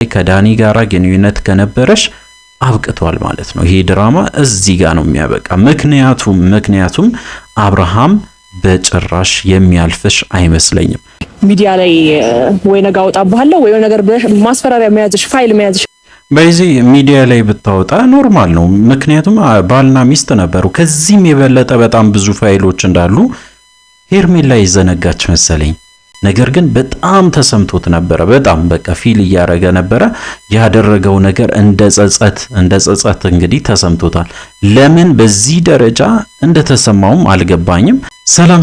ከዳኒ ጋራ ግንኙነት ከነበረሽ አብቅቷል ማለት ነው። ይሄ ድራማ እዚህ ጋር ነው የሚያበቃ። ምክንያቱም አብርሃም በጭራሽ የሚያልፍሽ አይመስለኝም። ሚዲያ ላይ ወይ ነገ አወጣብሃለሁ ወይ ነገር ማስፈራሪያ መያዝሽ ፋይል መያዝሽ በዚህ ሚዲያ ላይ ብታወጣ ኖርማል ነው። ምክንያቱም ባልና ሚስት ነበሩ። ከዚህም የበለጠ በጣም ብዙ ፋይሎች እንዳሉ ሄርሜላ ይዘነጋች መሰለኝ። ነገር ግን በጣም ተሰምቶት ነበረ። በጣም በቃ ፊል እያረገ ነበረ። ያደረገው ነገር እንደ ጸጸት እንግዲህ ተሰምቶታል። ለምን በዚህ ደረጃ እንደተሰማውም አልገባኝም። ሰላም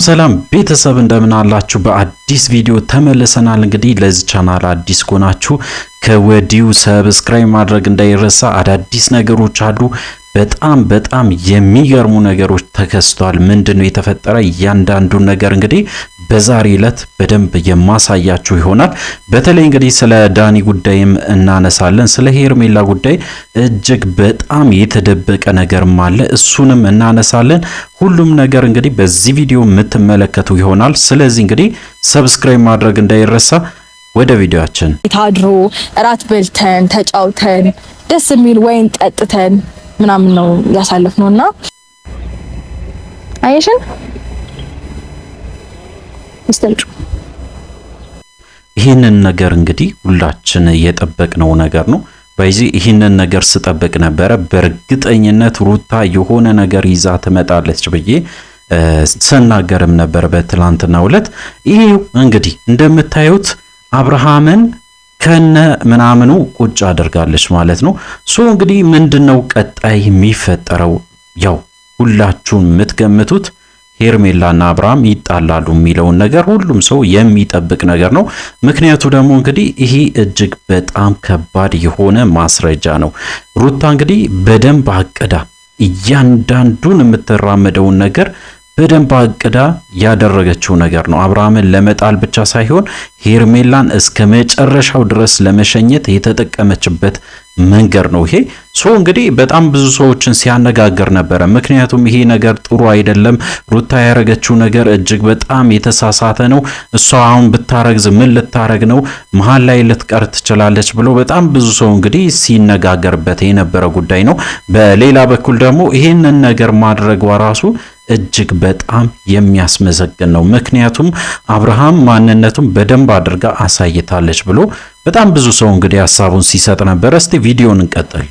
ቤተሰብ እንደምን አላችሁ? በአዲስ ቪዲዮ ተመልሰናል። እንግዲህ ለዚህ ቻናል አዲስ ከሆናችሁ ከወዲሁ ሰብስክራይብ ማድረግ እንዳይረሳ። አዳዲስ ነገሮች አሉ። በጣም የሚገርሙ ነገሮች ተከስቷል። ምንድነው የተፈጠረ? እያንዳንዱን ነገር እንግዲህ በዛሬ ዕለት በደንብ የማሳያችሁ ይሆናል። በተለይ እንግዲህ ስለ ዳኒ ጉዳይም እናነሳለን። ስለ ሄርሜላ ጉዳይ እጅግ በጣም የተደበቀ ነገርም አለ፣ እሱንም እናነሳለን። ሁሉም ነገር እንግዲህ በዚህ ቪዲዮ የምትመለከቱ ይሆናል። ስለዚህ እንግዲህ ሰብስክራይብ ማድረግ እንዳይረሳ። ወደ ቪዲዮአችን ታድሮ እራት በልተን ተጫውተን ደስ የሚል ወይን ጠጥተን ምናምን ነው ያሳለፍነውና አየሽን ይህንን ነገር እንግዲህ ሁላችን የጠበቅነው ነገር ነው። በዚህ ይህንን ነገር ስጠብቅ ነበረ። በእርግጠኝነት ሩታ የሆነ ነገር ይዛ ትመጣለች ብዬ ስናገርም ነበር በትላንትናው ዕለት። ይሄው እንግዲህ እንደምታዩት አብርሃምን ከነ ምናምኑ ቁጭ አድርጋለች ማለት ነው። እንግዲህ ምንድነው ቀጣይ የሚፈጠረው? ያው ሁላችሁም የምትገምቱት ሄርሜላና አብርሃም ይጣላሉ የሚለውን ነገር ሁሉም ሰው የሚጠብቅ ነገር ነው። ምክንያቱ ደግሞ እንግዲህ ይሄ እጅግ በጣም ከባድ የሆነ ማስረጃ ነው። ሩታ እንግዲህ በደንብ አቅዳ እያንዳንዱን የምትራመደውን ነገር በደንብ አቅዳ ያደረገችው ነገር ነው። አብርሃምን ለመጣል ብቻ ሳይሆን ሄርሜላን እስከ መጨረሻው ድረስ ለመሸኘት የተጠቀመችበት መንገድ ነው ይሄ። እንግዲህ በጣም ብዙ ሰዎችን ሲያነጋግር ነበረ። ምክንያቱም ይሄ ነገር ጥሩ አይደለም፣ ሩታ ያረገችው ነገር እጅግ በጣም የተሳሳተ ነው። እሷ አሁን ብታረግዝ ምን ልታረግ ነው? መሀል ላይ ልትቀር ትችላለች ብሎ በጣም ብዙ ሰው እንግዲህ ሲነጋገርበት የነበረ ጉዳይ ነው። በሌላ በኩል ደግሞ ይሄንን ነገር ማድረጓ ራሱ እጅግ በጣም የሚያስመሰግን ነው። ምክንያቱም አብርሃም ማንነቱን በደንብ አድርጋ አሳይታለች ብሎ በጣም ብዙ ሰው እንግዲህ ሐሳቡን ሲሰጥ ነበር። እስቲ ቪዲዮን እንቀጥል።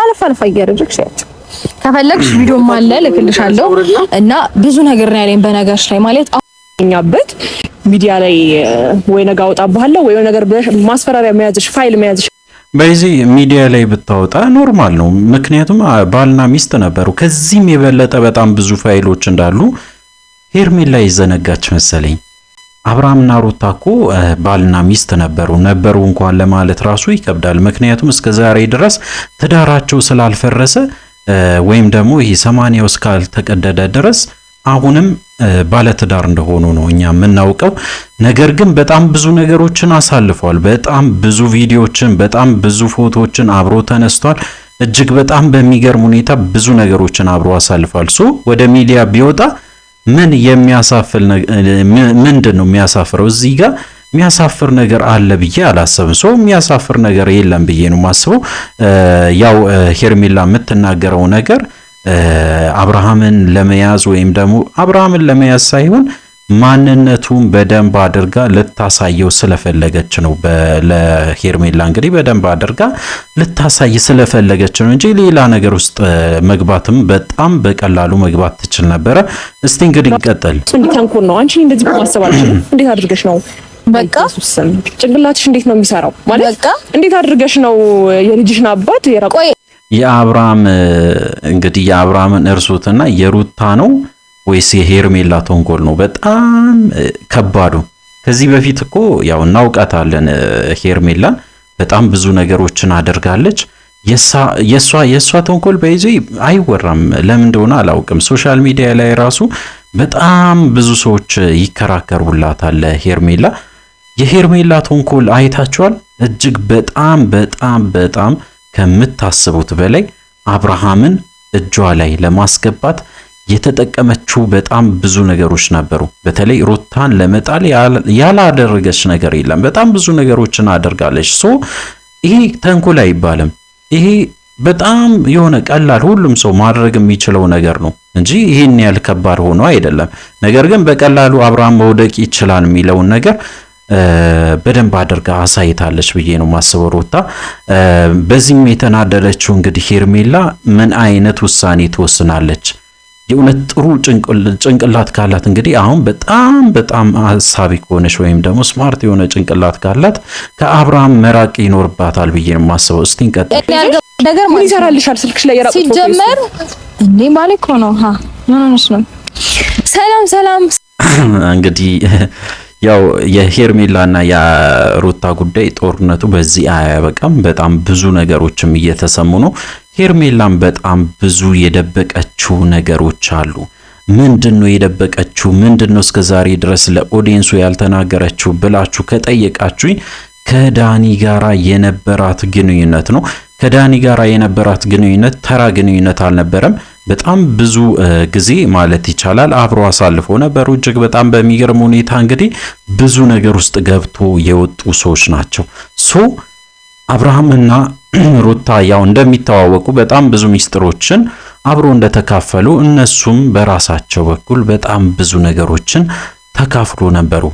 አለፋ እያደረግሽ ያቸው ከፈለግሽ ቪዲዮም አለ ልክልሻለሁ እና ብዙ ነገር ነው ያለኝ በነገርሽ ላይ ማለት አኛበት ሚዲያ ላይ ወይ ነገ አወጣብሃለሁ ወይ ነገር ማስፈራሪያ መያዝሽ ፋይል መያዝሽ በዚህ ሚዲያ ላይ ብታወጣ ኖርማል ነው። ምክንያቱም ባልና ሚስት ነበሩ። ከዚህም የበለጠ በጣም ብዙ ፋይሎች እንዳሉ ሄርሜላ ይዘነጋች መሰለኝ። አብርሃምና ሩታ እኮ ባልና ሚስት ነበሩ እንኳን ለማለት ራሱ ይከብዳል። ምክንያቱም እስከ ዛሬ ድረስ ትዳራቸው ስላልፈረሰ ወይም ደግሞ ይሄ 80 እስካልተቀደደ ድረስ አሁንም ባለትዳር እንደሆኑ ነው እኛ የምናውቀው። ነገር ግን በጣም ብዙ ነገሮችን አሳልፈዋል። በጣም ብዙ ቪዲዮዎችን፣ በጣም ብዙ ፎቶዎችን አብሮ ተነስቷል። እጅግ በጣም በሚገርም ሁኔታ ብዙ ነገሮችን አብሮ አሳልፏል። ወደ ሚዲያ ቢወጣ ምን የሚያሳፍር ምንድነው የሚያሳፍረው? እዚህ ጋር የሚያሳፍር ነገር አለ ብዬ አላሰብም። የሚያሳፍር ነገር የለም ብዬ ነው ማስበው። ያው ሄርሜላ የምትናገረው ነገር አብርሃምን ለመያዝ ወይም ደግሞ አብርሃምን ለመያዝ ሳይሆን ማንነቱን በደንብ አድርጋ ልታሳየው ስለፈለገች ነው። ለሄርሜላ እንግዲህ በደንብ አድርጋ ልታሳይ ስለፈለገች ነው እንጂ ሌላ ነገር ውስጥ መግባትም በጣም በቀላሉ መግባት ትችል ነበረ። እስቲ እንግዲህ እንቀጥል። ተንኮል ነው። አንቺ እንደዚህ ማሰባችሁ እንዴት አድርገሽ ነው? በቃ ጭንቅላትሽ እንዴት ነው የሚሰራው? ማለት በቃ እንዴት አድርገሽ ነው የልጅሽን አባት የራቆይ የአብርሃም እንግዲህ የአብርሃምን እርሱትና የሩታ ነው ወይስ የሄርሜላ ተንኮል ነው? በጣም ከባዱ። ከዚህ በፊት እኮ ያው እናውቃታለን ሄርሜላን በጣም ብዙ ነገሮችን አድርጋለች። የሷ ተንኮል በይዘይ አይወራም። ለምን እንደሆነ አላውቅም። ሶሻል ሚዲያ ላይ ራሱ በጣም ብዙ ሰዎች ይከራከሩላታል ሄርሜላ። የሄርሜላ ተንኮል አይታችኋል? እጅግ በጣም ከምታስቡት በላይ አብርሃምን እጇ ላይ ለማስገባት የተጠቀመችው በጣም ብዙ ነገሮች ነበሩ። በተለይ ሩታን ለመጣል ያላደረገች ነገር የለም። በጣም ብዙ ነገሮችን አድርጋለች። ሶ ይሄ ተንኮል አይባልም። ይሄ በጣም የሆነ ቀላል ሁሉም ሰው ማድረግ የሚችለው ነገር ነው እንጂ ይሄን ያህል ከባድ ሆኖ አይደለም። ነገር ግን በቀላሉ አብርሃም መውደቅ ይችላል የሚለውን ነገር በደንብ አድርጋ አሳይታለች ብዬ ነው ማስበው ሩታ። በዚህም የተናደደችው እንግዲህ ሄርሜላ ምን አይነት ውሳኔ ትወስናለች? የእውነት ጥሩ ጭንቅላት ካላት እንግዲህ አሁን በጣም ሀሳቢ ከሆነች ወይም ደግሞ ስማርት የሆነ ጭንቅላት ካላት ከአብርሃም መራቅ ይኖርባታል ብዬ ነው ማስበው። እስቲ እንቀጥል። ነገር ምን ይሰራልሻል? ስልክሽ ላይ ያራቁት ሲጀመር እንዴ ማለት ነው። ምን ሆነሽ ነው? ሰላም እንግዲህ ያው የሄርሜላና የሩታ ጉዳይ ጦርነቱ በዚህ አያበቃም። በጣም ብዙ ነገሮችም እየተሰሙ ነው። ሄርሜላም በጣም ብዙ የደበቀችው ነገሮች አሉ። ምንድነው የደበቀችው? ምንድነው እስከዛሬ ድረስ ለኦዲየንሱ ያልተናገረችው ብላችሁ ከጠየቃችሁኝ ከዳኒ ጋራ የነበራት ግንኙነት ነው። ከዳኒ ጋራ የነበራት ግንኙነት ተራ ግንኙነት አልነበረም። በጣም ብዙ ጊዜ ማለት ይቻላል አብሮ አሳልፎ ነበሩ። እጅግ በጣም በሚገርም ሁኔታ እንግዲህ ብዙ ነገር ውስጥ ገብቶ የወጡ ሰዎች ናቸው። ሶ አብርሃምና ሩታ ያው እንደሚተዋወቁ በጣም ብዙ ሚስጥሮችን አብሮ እንደተካፈሉ እነሱም በራሳቸው በኩል በጣም ብዙ ነገሮችን ተካፍሎ ነበሩ።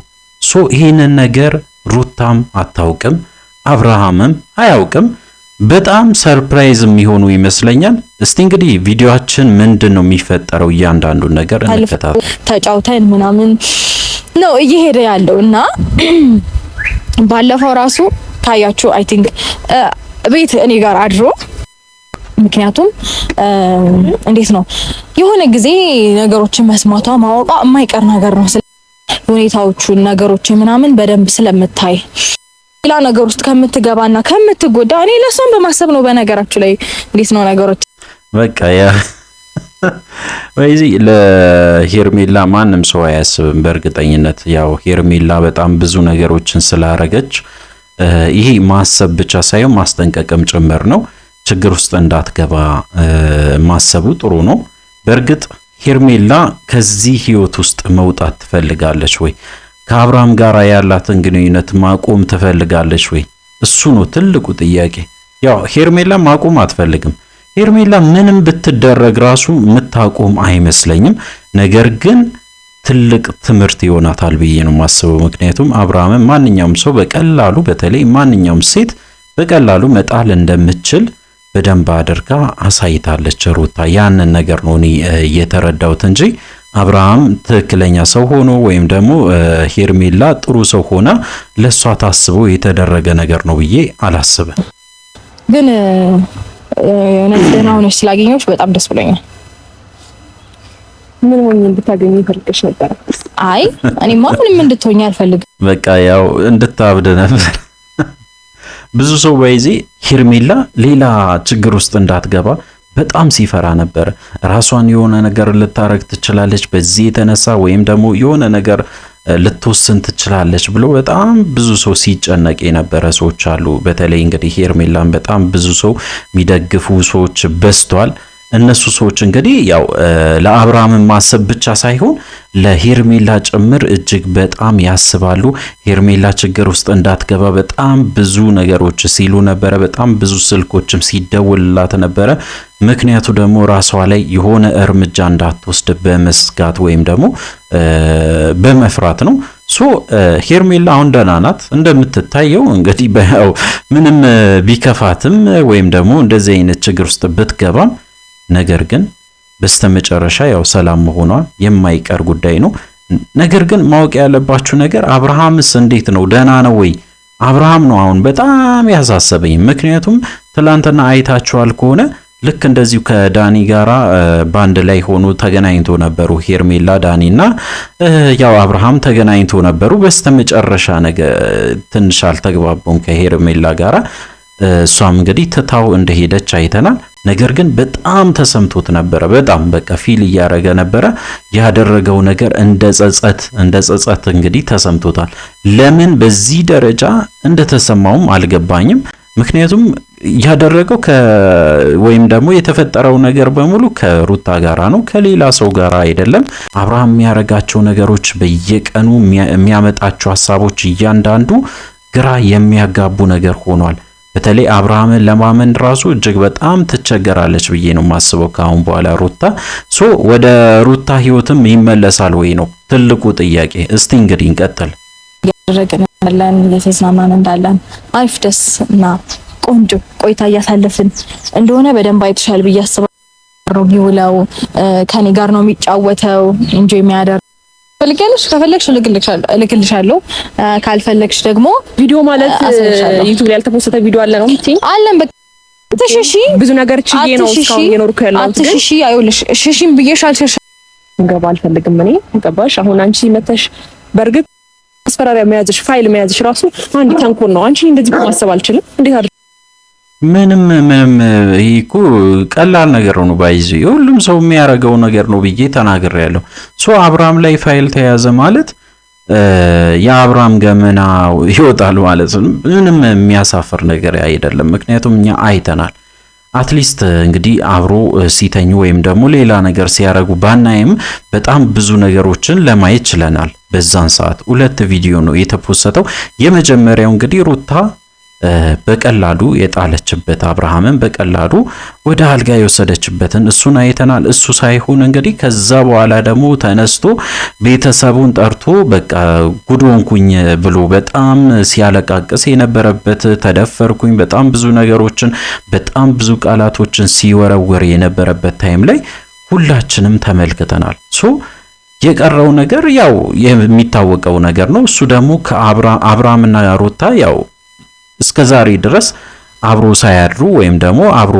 ሶ ይህንን ነገር ሩታም አታውቅም፣ አብርሃምም አያውቅም። በጣም ሰርፕራይዝ የሚሆኑ ይመስለኛል። እስቲ እንግዲህ ቪዲዮአችን ምንድነው የሚፈጠረው እያንዳንዱን ነገር እንከታተል። ተጫውተን ምናምን ነው እየሄደ ያለው እና ባለፈው ራሱ ታያችሁ አይ ቲንክ ቤት እኔ ጋር አድሮ ምክንያቱም እንዴት ነው የሆነ ጊዜ ነገሮችን መስማቷ ማወቋ የማይቀር ነገር ነው። ሁኔታዎቹን ነገሮችን ምናምን በደንብ ስለምታይ ሌላ ነገር ውስጥ ከምትገባና ከምትጎዳ እኔ ለሷም በማሰብ ነው። በነገራችሁ ላይ እንዴት ነው ነገሮች በቃ ያ ወይዚ ለሄርሜላ ማንም ሰው አያስብም። በእርግጠኝነት ያው ሄርሜላ በጣም ብዙ ነገሮችን ስላረገች ይሄ ማሰብ ብቻ ሳይሆን ማስጠንቀቅም ጭምር ነው። ችግር ውስጥ እንዳትገባ ማሰቡ ጥሩ ነው። በእርግጥ ሄርሜላ ከዚህ ህይወት ውስጥ መውጣት ትፈልጋለች ወይ? ከአብርሃም ጋር ያላትን ግንኙነት ማቆም ትፈልጋለች ወይ? እሱ ነው ትልቁ ጥያቄ። ያው ሄርሜላ ማቆም አትፈልግም። ሄርሜላ ምንም ብትደረግ ራሱ የምታቆም አይመስለኝም። ነገር ግን ትልቅ ትምህርት ይሆናታል ብዬ ነው የማስበው። ምክንያቱም አብርሃም ማንኛውም ሰው በቀላሉ በተለይ ማንኛውም ሴት በቀላሉ መጣል እንደምትችል በደንብ አድርጋ አሳይታለች ሩታ። ያንን ነገር ነው እኔ የተረዳሁት እንጂ አብርሃም ትክክለኛ ሰው ሆኖ ወይም ደግሞ ሄርሜላ ጥሩ ሰው ሆና ለሷ ታስቦ የተደረገ ነገር ነው ብዬ አላስብም። ግን እውነት ደህና ሆነሽ ስላገኘሁሽ በጣም ደስ ብሎኛል። ምን ሆኜ እንድታገኝ ፈልገሽ ነበር? አይ እኔማ ምንም እንድትሆኝ አልፈልግም። በቃ ያው እንድታብድ ነበር። ብዙ ሰው በዚህ ሄርሜላ ሌላ ችግር ውስጥ እንዳትገባ በጣም ሲፈራ ነበር። ራሷን የሆነ ነገር ልታረግ ትችላለች በዚህ የተነሳ ወይም ደግሞ የሆነ ነገር ልትወስን ትችላለች ብሎ በጣም ብዙ ሰው ሲጨነቅ የነበረ ሰዎች አሉ። በተለይ እንግዲህ ሄርሜላን በጣም ብዙ ሰው የሚደግፉ ሰዎች በዝቷል። እነሱ ሰዎች እንግዲህ ያው ለአብርሃም ማሰብ ብቻ ሳይሆን ለሄርሜላ ጭምር እጅግ በጣም ያስባሉ። ሄርሜላ ችግር ውስጥ እንዳትገባ በጣም ብዙ ነገሮች ሲሉ ነበረ። በጣም ብዙ ስልኮችም ሲደውልላት ነበረ። ምክንያቱ ደግሞ ራሷ ላይ የሆነ እርምጃ እንዳትወስድ በመስጋት ወይም ደግሞ በመፍራት ነው። ሶ ሄርሜላ አሁን ደህና ናት እንደምትታየው። እንግዲህ በያው ምንም ቢከፋትም ወይም ደግሞ እንደዚህ አይነት ችግር ውስጥ ብትገባም ነገር ግን በስተመጨረሻ ያው ሰላም መሆኗ የማይቀር ጉዳይ ነው። ነገር ግን ማወቅ ያለባችሁ ነገር አብርሃምስ እንዴት ነው? ደህና ነው ወይ? አብርሃም ነው አሁን በጣም ያሳሰበኝ። ምክንያቱም ትላንትና አይታችኋል ከሆነ ልክ እንደዚሁ ከዳኒ ጋራ ባንድ ላይ ሆኖ ተገናኝቶ ነበሩ። ሄርሜላ ዳኒና ያው አብርሃም ተገናኝቶ ነበሩ። በስተመጨረሻ ነገር ትንሽ አልተግባቡም ከሄርሜላ ጋራ። እሷም እንግዲህ ትታው እንደሄደች አይተናል። ነገር ግን በጣም ተሰምቶት ነበረ። በጣም በቃ ፊል እያረገ ነበረ። ያደረገው ነገር እንደ ጸጸት እንግዲህ ተሰምቶታል። ለምን በዚህ ደረጃ እንደተሰማውም አልገባኝም። ምክንያቱም ያደረገው ወይም ደግሞ የተፈጠረው ነገር በሙሉ ከሩታ ጋራ ነው፣ ከሌላ ሰው ጋራ አይደለም። አብርሃም የሚያረጋቸው ነገሮች በየቀኑ የሚያመጣቸው ሐሳቦች እያንዳንዱ ግራ የሚያጋቡ ነገር ሆኗል። በተለይ አብርሃምን ለማመን ራሱ እጅግ በጣም ትቸገራለች ብዬ ነው የማስበው ከአሁን በኋላ ሩታ። ወደ ሩታ ህይወትም ይመለሳል ወይ ነው ትልቁ ጥያቄ። እስቲ እንግዲህ እንቀጥል። ያደረግን ያለን እየተዝናናን እንዳለን አሪፍ ደስ እና ቆንጆ ቆይታ እያሳለፍን እንደሆነ በደንብ አይተሻል ብዬ አስባለሁ። የሚውለው ከኔ ጋር ነው የሚጫወተው እንጂ የሚያደርግ ከፈለግሽ እልክልሻለሁ፣ ካልፈለግሽ ደግሞ ቪዲዮ ማለት ዩቲዩብ ላይ ያልተፖሰተ ቪዲዮ አለ ነው እንዴ? አለን በቃ ትሽሺ ብዙ ነገር ችዬ ነው እስካሁን እየኖርኩ ያለሁት። ትሽሺ አይውልሽ ሽሺም ብዬሻል። ሽሽ እንገባ አልፈልግም እኔ ገባሽ? አሁን አንቺ መተሽ በርግጥ አስፈራሪያ መያዝሽ ፋይል መያዝሽ ራሱ አንድ ተንኮል ነው። አንቺ እንደዚህ ማሰብ አልችልም። እንዴት ምንም ይሄ እኮ ቀላል ነገር ነው። ባይዚ ሁሉም ሰው የሚያደርገው ነገር ነው ብዬ ተናግሬያለሁ። አብርሃም ላይ ፋይል ተያዘ ማለት የአብርሃም ገመና ይወጣል ማለት ነው። ምንም የሚያሳፍር ነገር አይደለም። ምክንያቱም እኛ አይተናል። አትሊስት እንግዲህ አብሮ ሲተኙ ወይም ደግሞ ሌላ ነገር ሲያረጉ ባናይም በጣም ብዙ ነገሮችን ለማየት ችለናል። በዛን ሰዓት 2 ቪዲዮ ነው የተፖሰተው። የመጀመሪያው እንግዲህ ሩታ በቀላሉ የጣለችበት አብርሃምን በቀላሉ ወደ አልጋ የወሰደችበትን እሱን አይተናል። እሱ ሳይሆን እንግዲህ ከዛ በኋላ ደግሞ ተነስቶ ቤተሰቡን ጠርቶ በቃ ጉዶንኩኝ ብሎ በጣም ሲያለቃቅስ የነበረበት፣ ተደፈርኩኝ፣ በጣም ብዙ ነገሮችን በጣም ብዙ ቃላቶችን ሲወረወር የነበረበት ታይም ላይ ሁላችንም ተመልክተናል። የቀረው ነገር ያው የሚታወቀው ነገር ነው። እሱ ደግሞ ከአብርሃምና ሩታ ያው እስከ ዛሬ ድረስ አብሮ ሳያድሩ ወይም ደግሞ አብሮ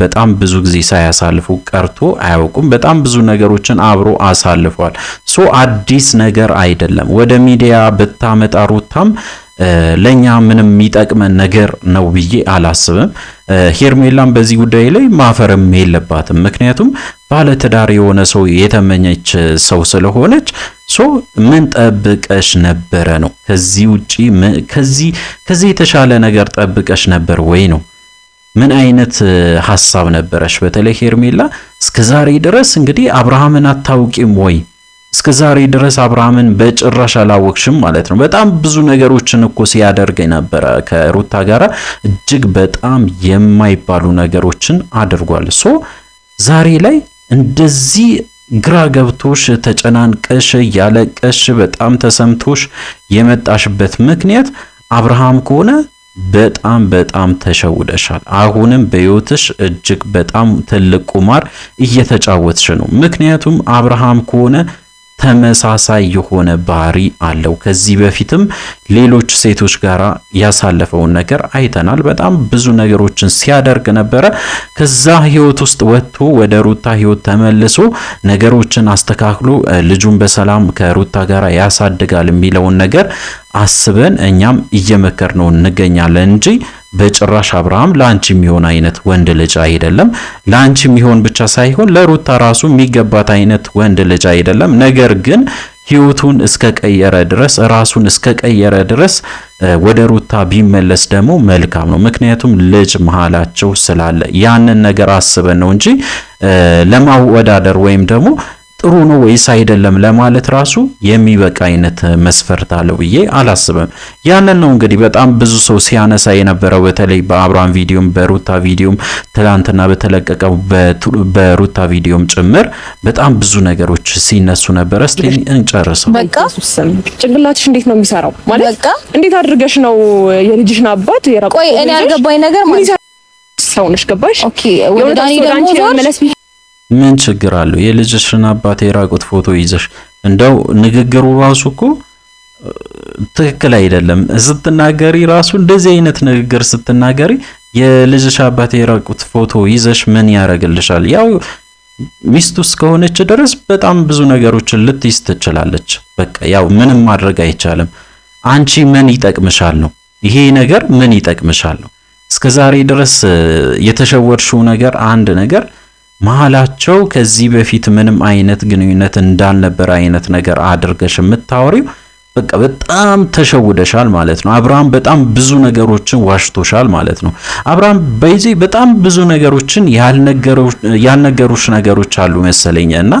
በጣም ብዙ ጊዜ ሳያሳልፉ ቀርቶ አያውቁም። በጣም ብዙ ነገሮችን አብሮ አሳልፈዋል። አዲስ ነገር አይደለም። ወደ ሚዲያ ብታመጣ ሩታም ለኛ ምንም የሚጠቅመን ነገር ነው ብዬ አላስብም። ሄርሜላም በዚህ ጉዳይ ላይ ማፈርም የለባትም። ምክንያቱም ባለትዳር የሆነ ሰው የተመኘች ሰው ስለሆነች ምን ጠብቀሽ ነበረ ነው። ከዚህ ውጪ ከዚህ የተሻለ ነገር ጠብቀሽ ነበር ወይ ነው? ምን አይነት ሐሳብ ነበረሽ? በተለይ ሄርሜላ እስከዛሬ ድረስ እንግዲህ አብርሃምን አታውቂም ወይ? እስከዛሬ ድረስ አብርሃምን በጭራሽ አላወቅሽም ማለት ነው። በጣም ብዙ ነገሮችን እኮ ሲያደርግ ነበረ ከሩታ ጋራ እጅግ በጣም የማይባሉ ነገሮችን አድርጓል። ዛሬ ላይ እንደዚህ ግራ ገብቶሽ ተጨናንቀሽ ያለቀሽ በጣም ተሰምቶሽ የመጣሽበት ምክንያት አብርሃም ከሆነ በጣም ተሸውደሻል። አሁንም በሕይወትሽ እጅግ በጣም ትልቅ ቁማር እየተጫወትሽ ነው። ምክንያቱም አብርሃም ከሆነ ተመሳሳይ የሆነ ባህሪ አለው። ከዚህ በፊትም ሌሎች ሴቶች ጋር ያሳለፈውን ነገር አይተናል። በጣም ብዙ ነገሮችን ሲያደርግ ነበረ። ከዛ ህይወት ውስጥ ወጥቶ ወደ ሩታ ህይወት ተመልሶ ነገሮችን አስተካክሎ ልጁን በሰላም ከሩታ ጋር ያሳድጋል የሚለውን ነገር አስበን እኛም እየመከርነው እንገኛለን እንጂ በጭራሽ አብርሃም ላንቺ የሚሆን አይነት ወንድ ልጅ አይደለም። ላንቺ የሚሆን ብቻ ሳይሆን ለሩታ ራሱ የሚገባት አይነት ወንድ ልጅ አይደለም። ነገር ግን ህይወቱን እስከቀየረ ድረስ ራሱን እስከቀየረ ድረስ ወደ ሩታ ቢመለስ ደግሞ መልካም ነው። ምክንያቱም ልጅ መሃላቸው ስላለ ያንን ነገር አስበን ነው እንጂ ለማወዳደር ወይም ደግሞ ጥሩ ነው ወይስ አይደለም ለማለት ራሱ የሚበቃ አይነት መስፈርት አለው ብዬ አላስብም። ያንን ነው እንግዲህ በጣም ብዙ ሰው ሲያነሳ የነበረው በተለይ በአብርሃም ቪዲዮም በሩታ ቪዲዮም ትላንትና በተለቀቀው በሩታ ቪዲዮም ጭምር በጣም ብዙ ነገሮች ሲነሱ ነበር። እስቲ እንጨርሰው። በቃ ጭንቅላትሽ እንዴት ነው የሚሰራው? ማለት በቃ እንዴት አድርገሽ ነው የልጅሽን አባት የራቁ? ቆይ እኔ ያልገባኝ ነገር ማለት ሰው ነሽ ገባሽ? ኦኬ ወደ ዳኒ ደግሞ መለስ ምን ችግር አለው? የልጅሽን አባት የራቁት ፎቶ ይዘሽ እንደው ንግግሩ ራሱ እኮ ትክክል አይደለም። ስትናገሪ ራሱ እንደዚህ አይነት ንግግር ስትናገሪ የልጅሽ አባት የራቁት ፎቶ ይዘሽ ምን ያደርግልሻል? ያው ሚስቱ እስከሆነች ድረስ በጣም ብዙ ነገሮችን ልትይዝ ትችላለች። በቃ ያው ምንም ማድረግ አይቻልም። አንቺ ምን ይጠቅምሻል ነው ይሄ ነገር ምን ይጠቅምሻል ነው? እስከዛሬ ድረስ የተሸወድሽው ነገር አንድ ነገር መሃላቸው ከዚህ በፊት ምንም አይነት ግንኙነት እንዳልነበረ አይነት ነገር አድርገሽ የምታወሪው በቃ በጣም ተሸውደሻል ማለት ነው። አብርሃም በጣም ብዙ ነገሮችን ዋሽቶሻል ማለት ነው። አብርሃም በዚህ በጣም ብዙ ነገሮችን ያልነገሩሽ ነገሮች አሉ መሰለኝ እና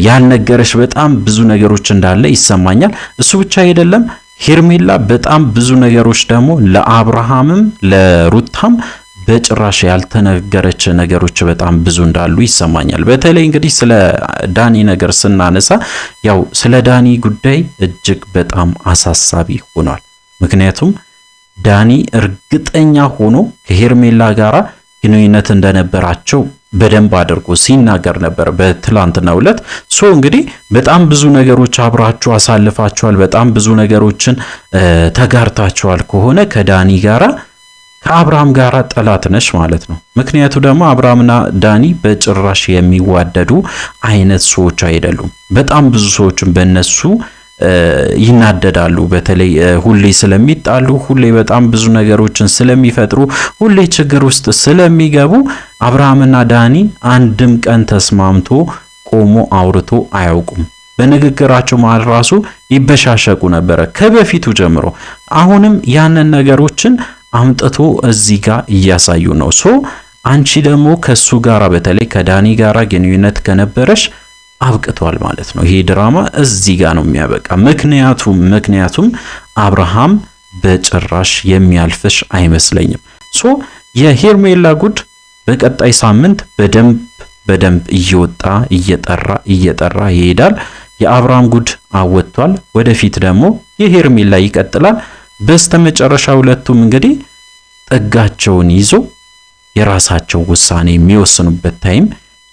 ያልነገረሽ በጣም ብዙ ነገሮች እንዳለ ይሰማኛል። እሱ ብቻ አይደለም ሄርሜላ በጣም ብዙ ነገሮች ደግሞ ለአብርሃምም ለሩታም በጭራሽ ያልተነገረች ነገሮች በጣም ብዙ እንዳሉ ይሰማኛል። በተለይ እንግዲህ ስለ ዳኒ ነገር ስናነሳ ያው ስለ ዳኒ ጉዳይ እጅግ በጣም አሳሳቢ ሆኗል። ምክንያቱም ዳኒ እርግጠኛ ሆኖ ከሄርሜላ ጋራ ግንኙነት እንደነበራቸው በደንብ አድርጎ ሲናገር ነበር በትላንትናው ዕለት። እንግዲህ በጣም ብዙ ነገሮች አብራችሁ አሳልፋችኋል፣ በጣም ብዙ ነገሮችን ተጋርታችኋል ከሆነ ከዳኒ ጋራ ከአብርሃም ጋራ ጠላት ነሽ ማለት ነው። ምክንያቱ ደግሞ አብርሃምና ዳኒ በጭራሽ የሚዋደዱ አይነት ሰዎች አይደሉም። በጣም ብዙ ሰዎችን በእነሱ ይናደዳሉ። በተለይ ሁሌ ስለሚጣሉ፣ ሁሌ በጣም ብዙ ነገሮችን ስለሚፈጥሩ፣ ሁሌ ችግር ውስጥ ስለሚገቡ አብርሃምና ዳኒ አንድም ቀን ተስማምቶ ቆሞ አውርቶ አያውቁም። በንግግራቸው መሃል ራሱ ይበሻሸቁ ነበረ ከበፊቱ ጀምሮ። አሁንም ያንን ነገሮችን አምጥቶ እዚህ ጋር እያሳዩ ነው። አንቺ ደግሞ ከሱ ጋራ በተለይ ከዳኒ ጋራ ግንኙነት ከነበረሽ አብቅቷል ማለት ነው። ይሄ ድራማ እዚህ ጋር ነው የሚያበቃ። ምክንያቱም አብርሃም በጭራሽ የሚያልፍሽ አይመስለኝም። የሄርሜላ ጉድ በቀጣይ ሳምንት በደንብ እየጠራ ይሄዳል። የአብርሃም ጉድ አወጥቷል። ወደፊት ደግሞ የሄርሜላ ይቀጥላል። በስተመጨረሻ ሁለቱም እንግዲህ ጥጋቸውን ይዞ የራሳቸው ውሳኔ የሚወስኑበት ታይም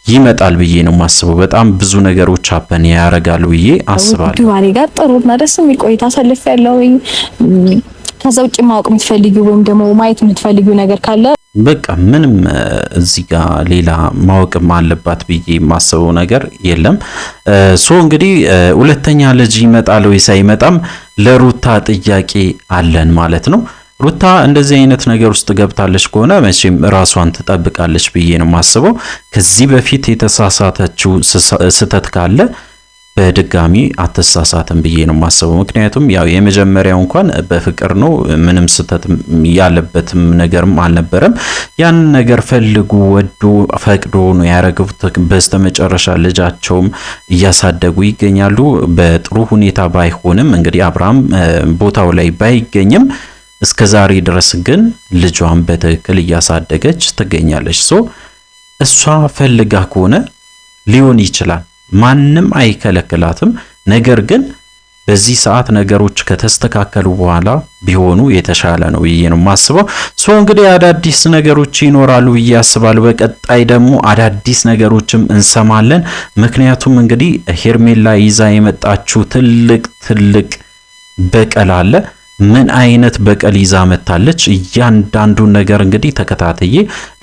ይመጣል ብዬ ነው ማስበው። በጣም ብዙ ነገሮች አበን ያረጋሉ ብዬ አስባለሁ። ዱባይ ጋር ጥሩና ደስ የሚል ቆይታ አሳልፌያለሁ። ከዛ ውጭ ማወቅ የምትፈልጊው ወይም ደግሞ ማየት የምትፈልጊው ነገር ካለ በቃ ምንም እዚህ ጋር ሌላ ማወቅም አለባት ብዬ የማስበው ነገር የለም። እንግዲህ ሁለተኛ ልጅ ይመጣል ወይስ አይመጣም ለሩታ ጥያቄ አለን ማለት ነው። ሩታ እንደዚህ አይነት ነገር ውስጥ ገብታለች ከሆነ መቼም ራሷን ትጠብቃለች ብዬ ነው የማስበው። ከዚህ በፊት የተሳሳተችው ስህተት ካለ በድጋሚ አትሳሳትም ብዬ ነው የማስበው። ምክንያቱም ያው የመጀመሪያው እንኳን በፍቅር ነው፣ ምንም ስህተት ያለበትም ነገርም አልነበረም። ያን ነገር ፈልጉ ወዶ ፈቅዶ ነው ያረጉት። በስተመጨረሻ ልጃቸውም እያሳደጉ ይገኛሉ። በጥሩ ሁኔታ ባይሆንም እንግዲህ አብርሃም ቦታው ላይ ባይገኝም እስከዛሬ ድረስ ግን ልጇን በትክክል እያሳደገች ትገኛለች። እሷ ፈልጋ ከሆነ ሊሆን ይችላል፣ ማንም አይከለክላትም። ነገር ግን በዚህ ሰዓት ነገሮች ከተስተካከሉ በኋላ ቢሆኑ የተሻለ ነው ብዬ ነው የማስበው። እንግዲህ አዳዲስ ነገሮች ይኖራሉ ብዬ አስባለሁ። በቀጣይ ደግሞ አዳዲስ ነገሮችም እንሰማለን። ምክንያቱም እንግዲህ ሄርሜላ ይዛ የመጣችው ትልቅ በቀል አለ። ምን አይነት በቀል ይዛ መታለች? እያንዳንዱን ነገር እንግዲህ ተከታትዬ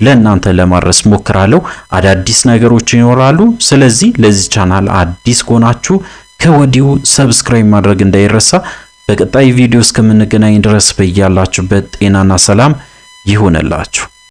ለእናንተ ለማድረስ ሞክራለሁ። አዳዲስ ነገሮች ይኖራሉ። ስለዚህ ለዚህ ቻናል አዲስ ከሆናችሁ ከወዲሁ ሰብስክራይብ ማድረግ እንዳይረሳ። በቀጣይ ቪዲዮ እስከምንገናኝ ድረስ በያላችሁበት ጤናና ሰላም ይሁንላችሁ።